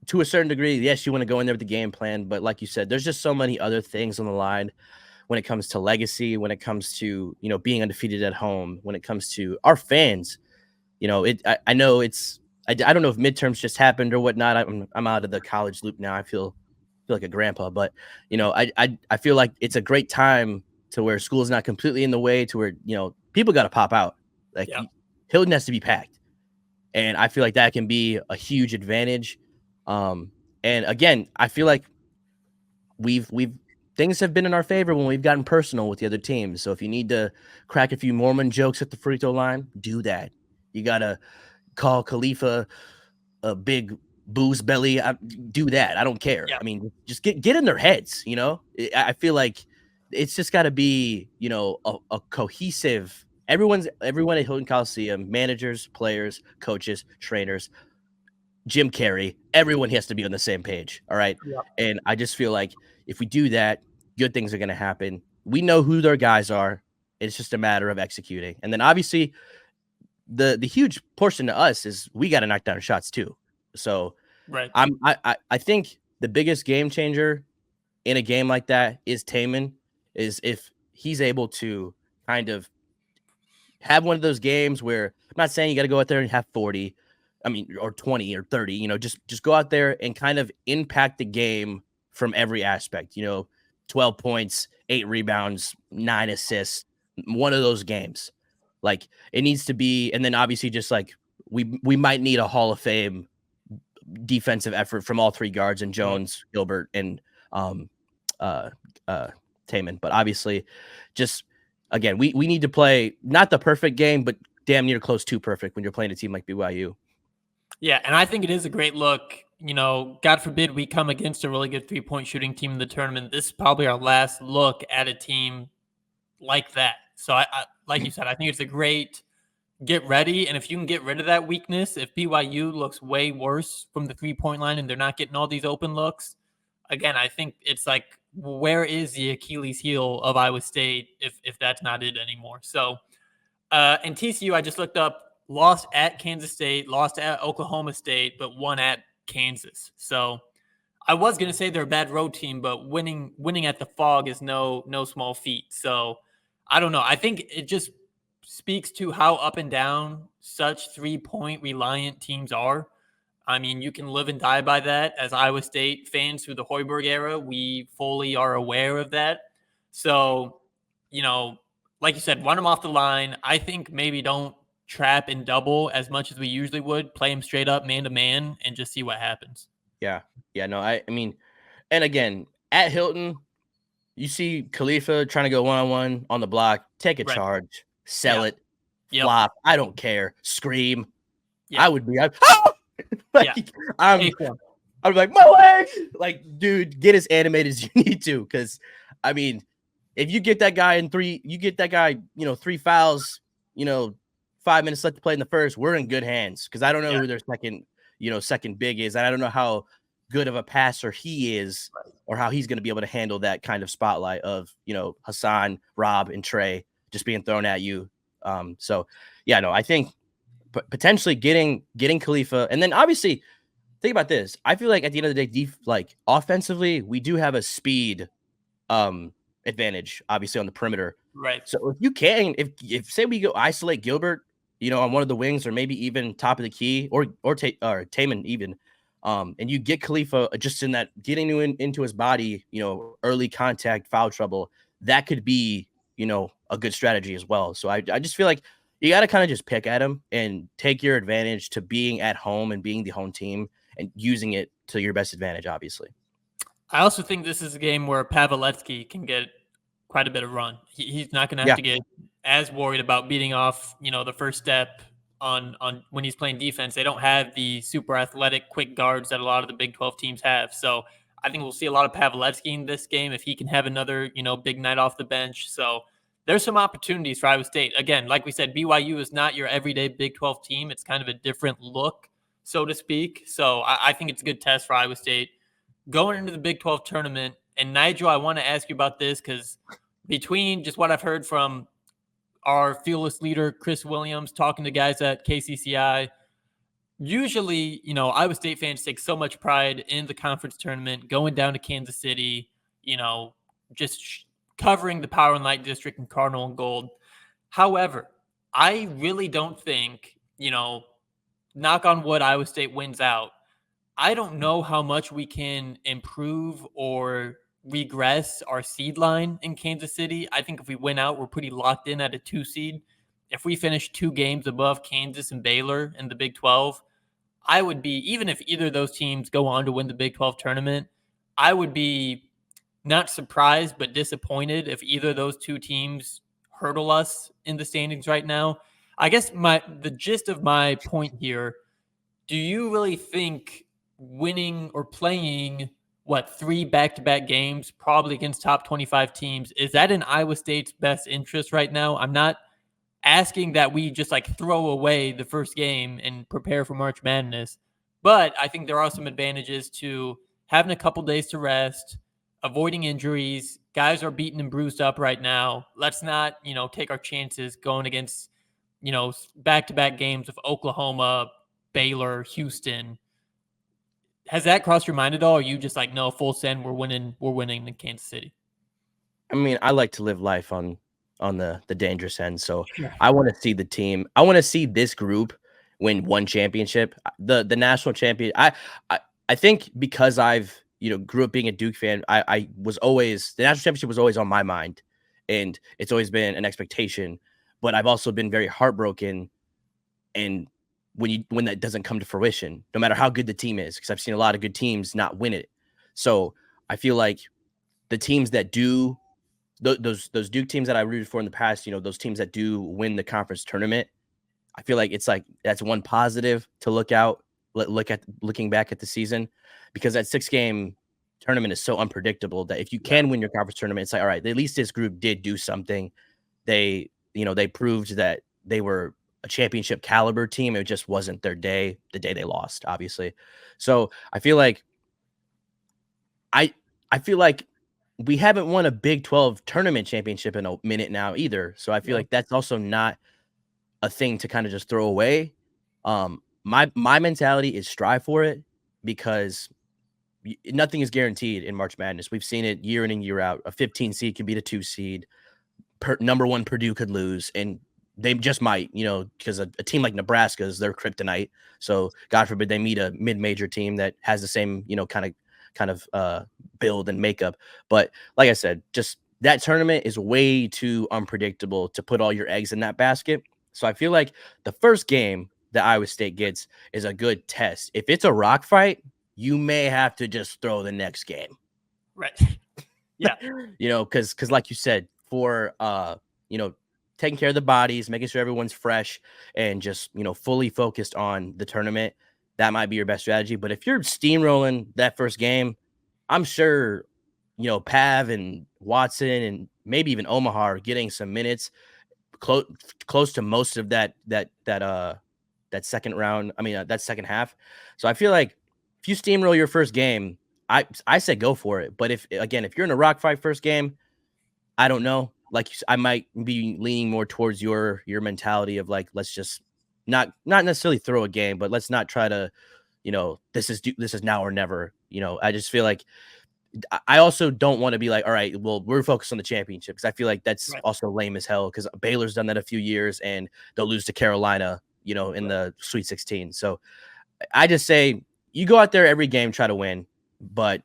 to a certain degree. Yes, you want to go in there with the game plan, but like you said, there's just so many other things on the line when it comes to legacy, when it comes to, being undefeated at home, when it comes to our fans. I know I don't know if midterms just happened or whatnot. I'm out of the college loop now. I feel like a grandpa, but I feel like it's a great time to where school's not completely in the way, to where people got to pop out. Like Hilton has to be packed, and I feel like that can be a huge advantage. And again, I feel like we've things have been in our favor when we've gotten personal with the other teams. So if you need to crack a few Mormon jokes at the free throw line, do that. You gotta call Khalifa a big booze belly. Do that. I don't care. I mean, just get in their heads. I feel like it's just got to be a cohesive. Everyone at Hilton Coliseum, managers, players, coaches, trainers, Jim Carrey, everyone has to be on the same page. All right. And I just feel like if we do that, good things are going to happen. We know who their guys are. It's just a matter of executing. And then obviously the huge portion to us is we got to knock down shots too. So I think the biggest game changer in a game like that is Taman, is if he's able to kind of have one of those games where, I'm not saying you got to go out there and have 40, or 20 or 30, just go out there and kind of impact the game from every aspect, 12 points, 8 rebounds, 9 assists, one of those games. Like it needs to be. And then obviously just like we might need a Hall of Fame defensive effort from all 3 guards, and Jones, Gilbert, and Taman. But obviously just, again, we need to play not the perfect game, but damn near close to perfect when you're playing a team like BYU. Yeah, and I think it is a great look. God forbid we come against a really good 3-point shooting team in the tournament. This is probably our last look at a team like that. So I like you said, I think it's a great get ready. And if you can get rid of that weakness, if BYU looks way worse from the 3-point line and they're not getting all these open looks, again, I think it's like, where is the Achilles heel of Iowa State if that's not it anymore? So, and TCU, I just looked up, lost at Kansas State, lost at Oklahoma State, but won at Kansas. So I was going to say they're a bad road team, but winning at the Fog is no small feat. So I don't know. I think it just speaks to how up and down such 3-point reliant teams are. I mean, you can live and die by that. As Iowa State fans through the Hoiberg era, we fully are aware of that. So, like you said, run them off the line. I think maybe don't trap and double as much as we usually would. Play them straight up man-to-man and just see what happens. Yeah. No, I mean, and again, at Hilton, you see Khalifa trying to go one-on-one on the block, take a charge, sell it, flop. I don't care. Scream. I would be. I'm like, my leg! Like, dude, get as animated as you need to. Because, I mean, if you get that guy three fouls, 5 minutes left to play in the first, we're in good hands. Because I don't know who their second big is. And I don't know how good of a passer he is or how he's going to be able to handle that kind of spotlight of, Hassan, Rob, and Trey just being thrown at you. I think potentially getting Khalifa. And then obviously, think about this. I feel like at the end of the day, offensively, we do have a speed advantage, obviously, on the perimeter. Right. So if you can, if say we go isolate Gilbert, on one of the wings or maybe even top of the key or Taman even, and you get Khalifa just in that getting into his body, early contact, foul trouble, that could be, a good strategy as well. So I just feel like you got to kind of just pick at him and take your advantage to being at home and being the home team and using it to your best advantage, obviously. I also think this is a game where Pavlovsky can get quite a bit of run. He's not going to have to get as worried about beating off, the first step on when he's playing defense. They don't have the super athletic, quick guards that a lot of the Big 12 teams have. So I think we'll see a lot of Pavlovsky in this game if he can have another, big night off the bench. So there's some opportunities for Iowa State. Again, like we said, BYU is not your everyday Big 12 team. It's kind of a different look, so to speak. So I think it's a good test for Iowa State going into the Big 12 tournament. And Nigel, I want to ask you about this because between just what I've heard from our fearless leader, Chris Williams, talking to guys at KCCI, usually, Iowa State fans take so much pride in the conference tournament, going down to Kansas City, just covering the Power and Light District in Cardinal and Gold. However, I really don't think, knock on wood, Iowa State wins out. I don't know how much we can improve or regress our seed line in Kansas City. I think if we win out, we're pretty locked in at a 2 seed. If we finish 2 games above Kansas and Baylor in the Big 12, I would be, even if either of those teams go on to win the Big 12 tournament, I would be not surprised but disappointed if either of those 2 teams hurdle us in the standings right now. I guess the gist of my point here, do you really think winning or playing 3 back-to-back games, probably against top 25 teams, is that in Iowa State's best interest right now? I'm not asking that we just throw away the first game and prepare for March Madness, but I think there are some advantages to having a couple days to rest, avoiding injuries. Guys are beaten and bruised up right now. Let's not, take our chances going against, back-to-back games of Oklahoma, Baylor, Houston. Has that crossed your mind at all? Or are you just no, full send, we're winning in Kansas City? I mean, I like to live life on the dangerous end. So I want to see the team. I want to see this group win one championship. The national champion. I think because I've grew up being a Duke fan, I was always, the national championship was always on my mind, and it's always been an expectation. But I've also been very heartbroken and when that doesn't come to fruition, no matter how good the team is, because I've seen a lot of good teams not win it. So I feel like the teams that do, those Duke teams that I rooted for in the past, those teams that do win the conference tournament, I feel like it's that's one positive to looking back at the season, because that 6-game tournament is so unpredictable that if you can win your conference tournament, it's all right, at least this group did do something. They proved that they were a championship caliber team. It just wasn't their day, the day they lost, obviously. So I feel like we haven't won a Big 12 tournament championship in a minute now either. So I feel like that's also not a thing to kind of just throw away. My mentality is strive for it, because nothing is guaranteed in March Madness. We've seen it year in and year out. A 15 seed could beat a 2 seed. Number 1 Purdue could lose, and they just might, because a team like Nebraska is their kryptonite. So God forbid they meet a mid-major team that has the same, kind of build and makeup. But like I said, just that tournament is way too unpredictable to put all your eggs in that basket. So I feel like the first game that Iowa State gets is a good test. If it's a rock fight, you may have to just throw the next game. Right. Yeah. Because like you said, for taking care of the bodies, making sure everyone's fresh, and just fully focused on the tournament, that might be your best strategy. But if you're steamrolling that first game, I'm sure, Pav and Watson and maybe even Omaha are getting some minutes close to most of that second round. I mean, that second half. So I feel like if you steamroll your first game, I say go for it. But if you're in a rock fight first game, I don't know. Like I might be leaning more towards your mentality of like, let's just not necessarily throw a game, but let's not try to, this is now or never. I just feel like I also don't want to be like, all right, well, we're focused on the championship, because I feel like that's also lame as hell, because Baylor's done that a few years and they'll lose to Carolina, in the Sweet 16. So I just say you go out there every game, try to win, but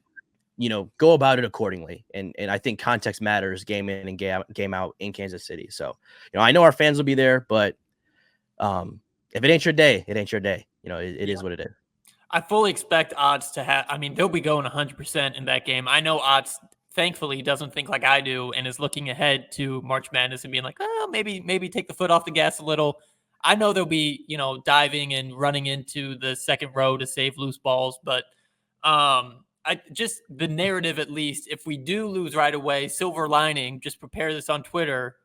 go about it accordingly. And I think context matters game in and game out in Kansas City. So, I know our fans will be there, but if it ain't your day, it ain't your day. It is what it is. I fully expect Odds to have, they'll be going 100% in that game. I know Odds, thankfully, doesn't think like I do and is looking ahead to March Madness and being like, oh, maybe take the foot off the gas a little. I know they'll be, diving and running into the second row to save loose balls, but the narrative, at least, if we do lose right away, silver lining, just prepare this on Twitter,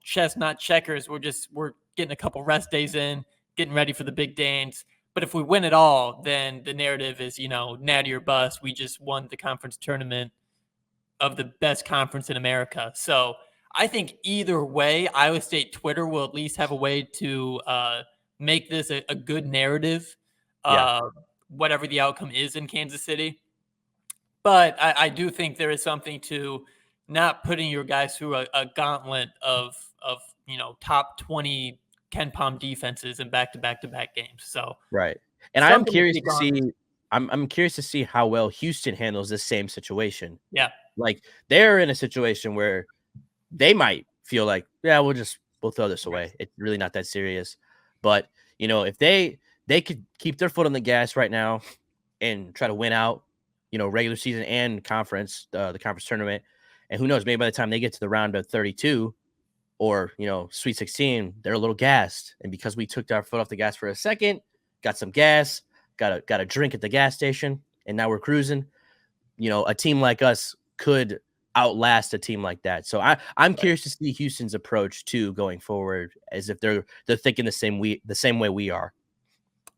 chess, not checkers. We're getting a couple rest days in, getting ready for the big dance. But if we win it all, then the narrative is, natty or bust. We just won the conference tournament of the best conference in America. So I think either way, Iowa State Twitter will at least have a way to make this a good narrative, whatever the outcome is in Kansas City. But I do think there is something to not putting your guys through a gauntlet of top 20 Ken Palm defenses in back-to-back games. So right. And I'm curious to see I'm curious to see how well Houston handles this same situation. Yeah. Like they're in a situation where they might feel like, yeah, we'll throw this away. It's really not that serious. But, if they could keep their foot on the gas right now and try to win out, regular season and conference, the conference tournament, and who knows, maybe by the time they get to the round of 32 or, Sweet 16, they're a little gassed. And because we took our foot off the gas for a second, got some gas, got a drink at the gas station, and now we're cruising, a team like us could outlast a team like that. So I'm curious to see Houston's approach too going forward, as if they're thinking the same way we are.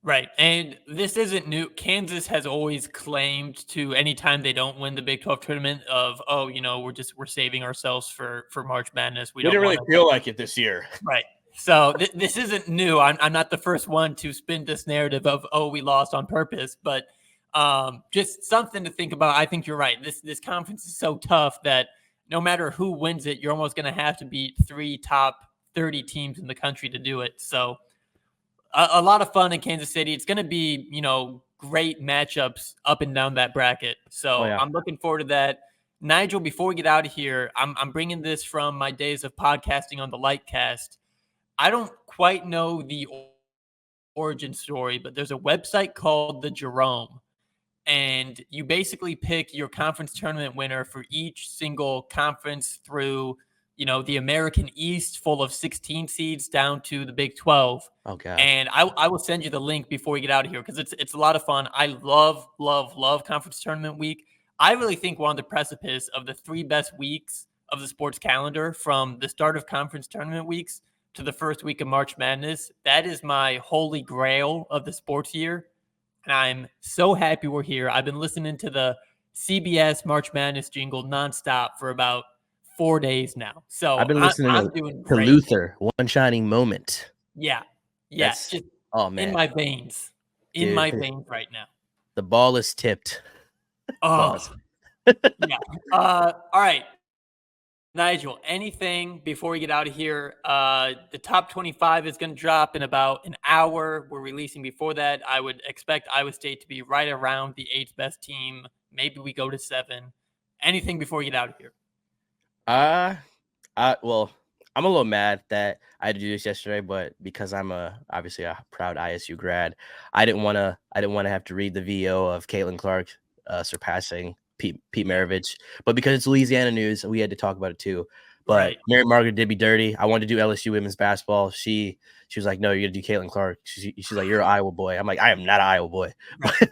Right. And this isn't new. Kansas has always claimed to, anytime they don't win the Big 12 tournament, of, we're saving ourselves for March Madness. We didn't really feel like it this year. Right. So this isn't new. I'm not the first one to spin this narrative of, we lost on purpose, but just something to think about. I think you're right. This conference is so tough that no matter who wins it, you're almost going to have to beat 3 top 30 teams in the country to do it. So a lot of fun in Kansas City. It's going to be, great matchups up and down that bracket. So I'm looking forward to that. Nigel, before we get out of here, I'm bringing this from my days of podcasting on the Lightcast. I don't quite know the origin story, but there's a website called The Jerome, and you basically pick your conference tournament winner for each single conference through, the American East, full of 16 seeds, down to the Big 12. Okay. And I will send you the link before we get out of here, because it's a lot of fun. I love conference tournament week. I really think we're on the precipice of the 3 best weeks of the sports calendar, from the start of conference tournament weeks to the first week of March Madness. That is my holy grail of the sports year. And I'm so happy we're here. I've been listening to the CBS March Madness jingle nonstop for about 4 days now. So I've been listening to Luther, One Shining Moment. Yeah. Just oh man, in my veins. In my veins right now. The ball is tipped. Oh. Yeah. All right. Nigel, anything before we get out of here? The top 25 is going to drop in about an hour. We're releasing before that. I would expect Iowa State to be right around the 8th best team. Maybe we go to 7. Anything before we get out of here? Well, I'm a little mad that I had to do this yesterday, but because I'm obviously a proud ISU grad, I didn't want to have to read the VO of Caitlin Clark surpassing Pete Maravich. But because it's Louisiana news, we had to talk about it too. But Mary Margaret did me dirty. I wanted to do LSU women's basketball. She was like, no, you're gonna do Caitlin Clark. She's like, you're an Iowa boy. I'm like, I am not an Iowa boy. Right.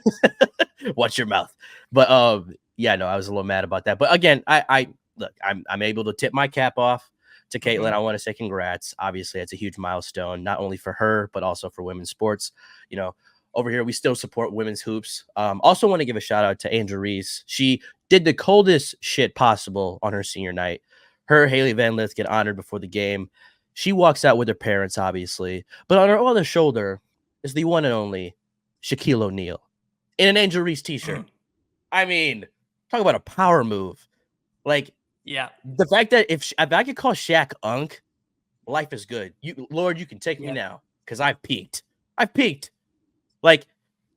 Watch your mouth. But yeah, no, I was a little mad about that. But again, I look, I'm able to tip my cap off to Caitlin. I want to say congrats. Obviously, it's a huge milestone, not only for her, but also for women's sports. You know, over here, we still support women's hoops. Also want to give a shout out to Angel Reese. She did the coldest shit possible on her senior night. Her, Haley Van Lith get honored before the game. She walks out with her parents, obviously. But on her other shoulder is the one and only Shaquille O'Neal in an Angel Reese t-shirt. I mean, talk about a power move. Like, yeah, the fact that if I could call Shaq Unk, life is good. Lord, you can take me now because I've peaked. Like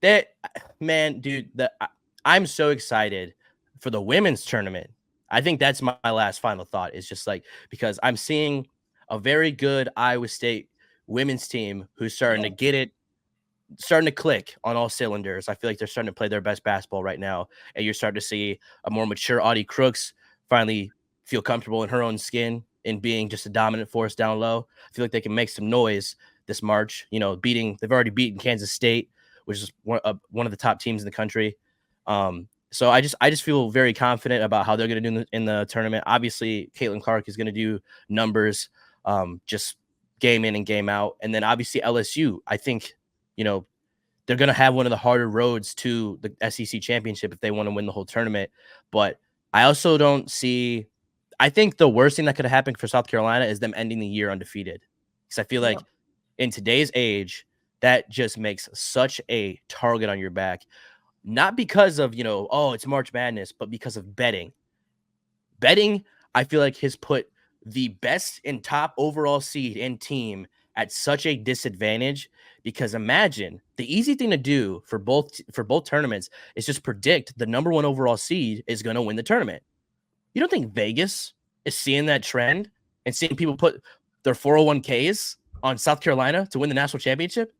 that, man, dude. I'm so excited for the women's tournament. I think that's my last final thought. Is just like because I'm seeing a very good Iowa State women's team who's starting to get it. Starting to click on all cylinders. I feel like they're starting to play their best basketball right now. And you're starting to see a more mature Audie Crooks finally feel comfortable in her own skin and being just a dominant force down low. I feel like they can make some noise this March. You know, they've already beaten Kansas State, which is one of the top teams in the country. So I just feel very confident about how they're going to do in the tournament. Obviously, Caitlin Clark is going to do numbers, just game in and game out. And then obviously LSU, I think, you know, they're going to have one of the harder roads to the SEC championship if they want to win the whole tournament. But I also don't see – I think the worst thing that could have happened for South Carolina is them ending the year undefeated. Because I feel like in today's age, that just makes such a target on your back. Not because of, you know, oh, it's March Madness, but because of betting. Betting, I feel like, has put the best and top overall seed and team at such a disadvantage. Because imagine the easy thing to do for both tournaments is just predict the number one overall seed is going to win the tournament. You don't think Vegas is seeing that trend and seeing people put their 401ks on South Carolina to win the national championship?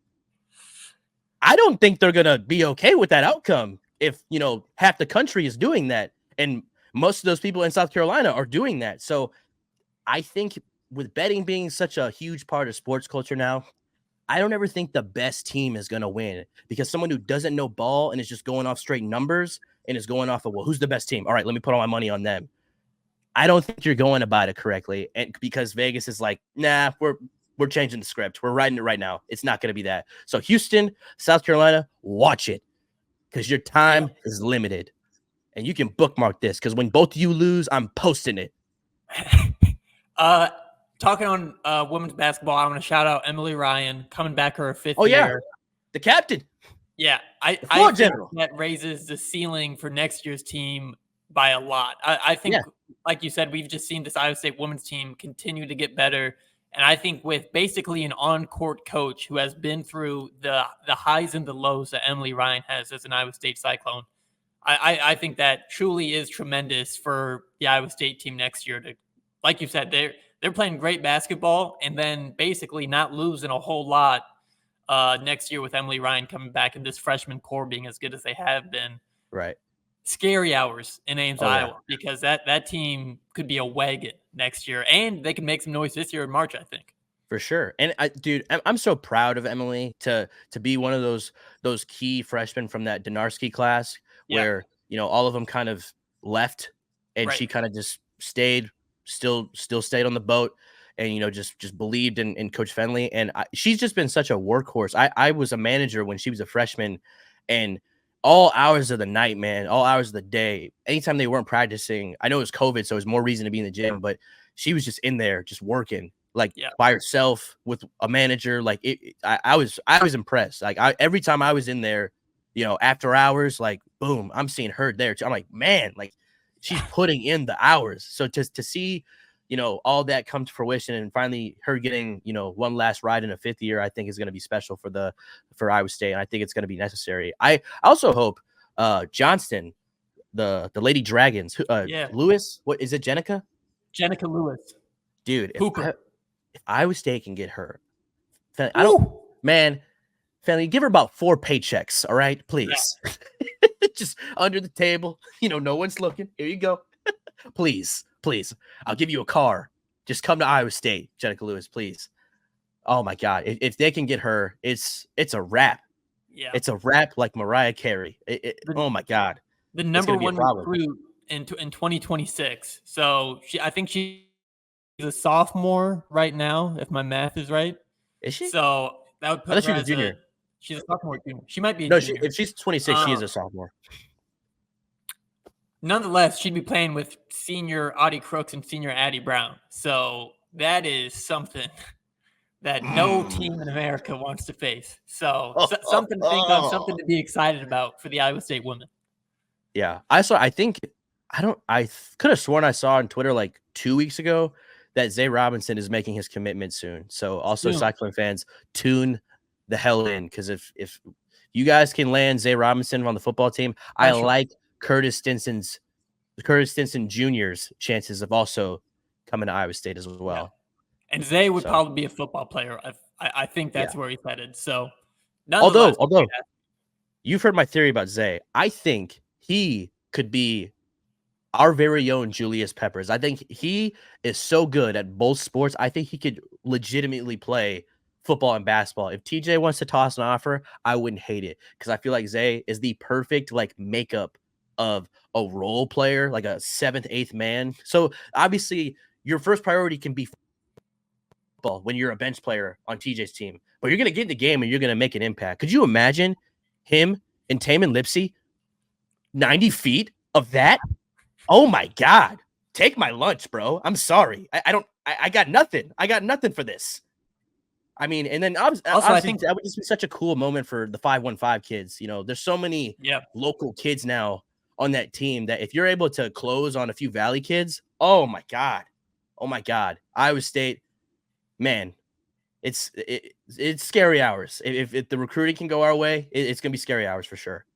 I don't think they're going to be okay with that outcome if, you know, half the country is doing that. And most of those people in South Carolina are doing that. So I think with betting being such a huge part of sports culture now, I don't ever think the best team is going to win because someone who doesn't know ball and is just going off straight numbers and is going off of, well, who's the best team? All right, let me put all my money on them. I don't think you're going about it correctly. And because Vegas is like, nah, we're changing the script. We're writing it right now. It's not going to be that. So Houston, South Carolina, watch it because your time is limited. And you can bookmark this because when both of you lose, I'm posting it. Talking on women's basketball, I want to shout out Emily Ryan coming back her fifth year. The captain. Yeah, I think that raises the ceiling for next year's team by a lot. I think, like you said, we've just seen this Iowa State women's team continue to get better. And I think with basically an on-court coach who has been through the highs and the lows that Emily Ryan has as an Iowa State Cyclone, I think that truly is tremendous for the Iowa State team next year to, like you said, they're playing great basketball and then basically not losing a whole lot next year with Emily Ryan coming back and this freshman core being as good as they have been. Right. Scary hours in Ames, Iowa, because that team could be a wagon next year, and they can make some noise this year in March, I think. For sure. And dude, I'm so proud of Emily to be one of those key freshmen from that Donarski class where, you know, all of them kind of left and she kind of just stayed, still stayed on the boat and, you know, just believed in Coach Fenley. And she's just been such a workhorse. I was a manager when she was a freshman, and all hours of the night, man, all hours of the day, anytime they weren't practicing, I know it was COVID, so it was more reason to be in the gym, but she was just in there just working like by herself with a manager. Like I was impressed. Like every time I was in there, you know, after hours, like boom, I'm seeing her there too. I'm like, man, like she's putting in the hours. So to see, you know, all that come to fruition and finally her getting, you know, one last ride in a fifth year, I think is going to be special for Iowa State. And I think it's going to be necessary. I also hope Johnston, the Lady Dragons, Lewis, what is it? Jenica Lewis, dude. If Iowa State can get her, Fanny, give her about 4 paychecks. All right, please. Yeah. Just under the table. You know, no one's looking. Here you go. Please. I'll give you a car. Just come to Iowa State, Jenica Lewis, please. Oh my God. If they can get her, it's a wrap. Yeah. It's a wrap like Mariah Carey. Oh my God. The It's number gonna be a one problem. recruit in 2026. So I think she's a sophomore right now, if my math is right. Is she? So that would I put thought she her was a as junior. she's a sophomore junior. She might be a No, junior. if she's 26, she is a sophomore. Nonetheless, she'd be playing with senior Audie Crooks and senior Addie Brown. So that is something that no team in America wants to face. So something to think of, something to be excited about for the Iowa State women. Yeah. I could have sworn I saw on Twitter like 2 weeks ago that Zay Robinson is making his commitment soon. So also Cyclone fans, tune the hell in, because if you guys can land Zay Robinson on the football team, I like Curtis Stinson Jr.'s chances of also coming to Iowa State as well. Yeah. And Zay would probably be a football player. I think that's where he's headed. So although you've heard my theory about Zay, I think he could be our very own Julius Peppers. I think he is so good at both sports. I think he could legitimately play football and basketball. If TJ wants to toss an offer, I wouldn't hate it, because I feel like Zay is the perfect like makeup of a role player, like a 7th, 8th man. So obviously your first priority can be football when you're a bench player on TJ's team, but you're going to get in the game and you're going to make an impact. Could you imagine him and Taman Lipsey 90 feet of that? Oh my God. Take my lunch, bro. I'm sorry. I got nothing. I got nothing for this. I mean, and then obviously, I think that would just be such a cool moment for the 515 kids. You know, there's so many local kids now on that team that if you're able to close on a few Valley kids, oh my God. Iowa State, man, it's scary hours. If the recruiting can go our way, it's going to be scary hours for sure.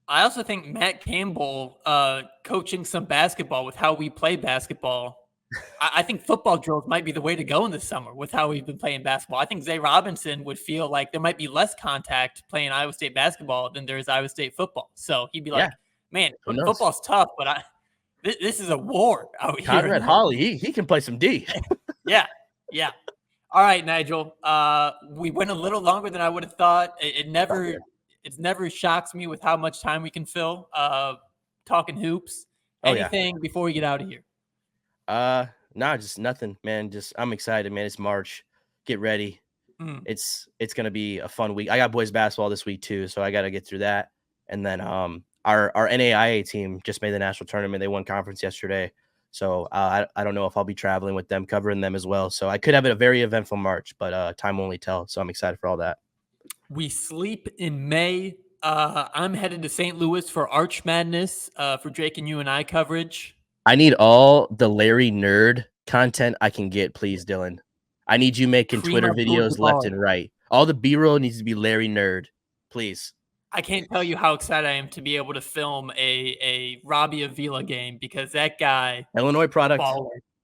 I also think Matt Campbell coaching some basketball with how we play basketball. I think football drills might be the way to go in the summer with how we've been playing basketball. I think Zay Robinson would feel like there might be less contact playing Iowa State basketball than there is Iowa State football. So he'd be like, man, football's tough, but this is a war out here. Conrad Holly, he can play some D. Yeah. All right, Nigel. We went a little longer than I would have thought. It never shocks me with how much time we can fill talking hoops. Anything before we get out of here? Nah, just nothing, man. Just I'm excited, man. It's March. Get ready. It's gonna be a fun week. I got boys basketball this week too, so I gotta get through that. And then our NAIA team just made the national tournament. They won conference yesterday. So I don't know if I'll be traveling with them, covering them as well. So I could have a very eventful March, but time will only tell. So I'm excited for all that. We sleep in May. I'm headed to St. Louis for Arch Madness for Drake and You and I coverage. I need all the Larry Nerd content I can get, please, Dylan. I need you making Twitter videos left and right. All the B-roll needs to be Larry Nerd, please. I can't tell you how excited I am to be able to film a Robbie Avila game, because that guy, Illinois product.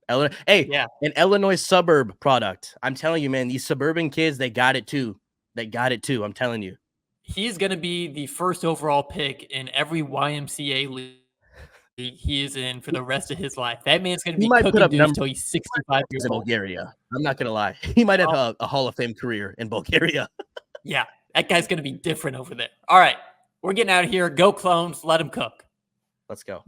An Illinois suburb product. I'm telling you, man, these suburban kids, they got it too. I'm telling you. He's going to be the first overall pick in every YMCA league he is in for the rest of his life. That man's going to be cooking dudes until he's 65 years old. Bulgaria. I'm not going to lie. He might have a Hall of Fame career in Bulgaria. Yeah, that guy's going to be different over there. All right, we're getting out of here. Go Clones. Let him cook. Let's go.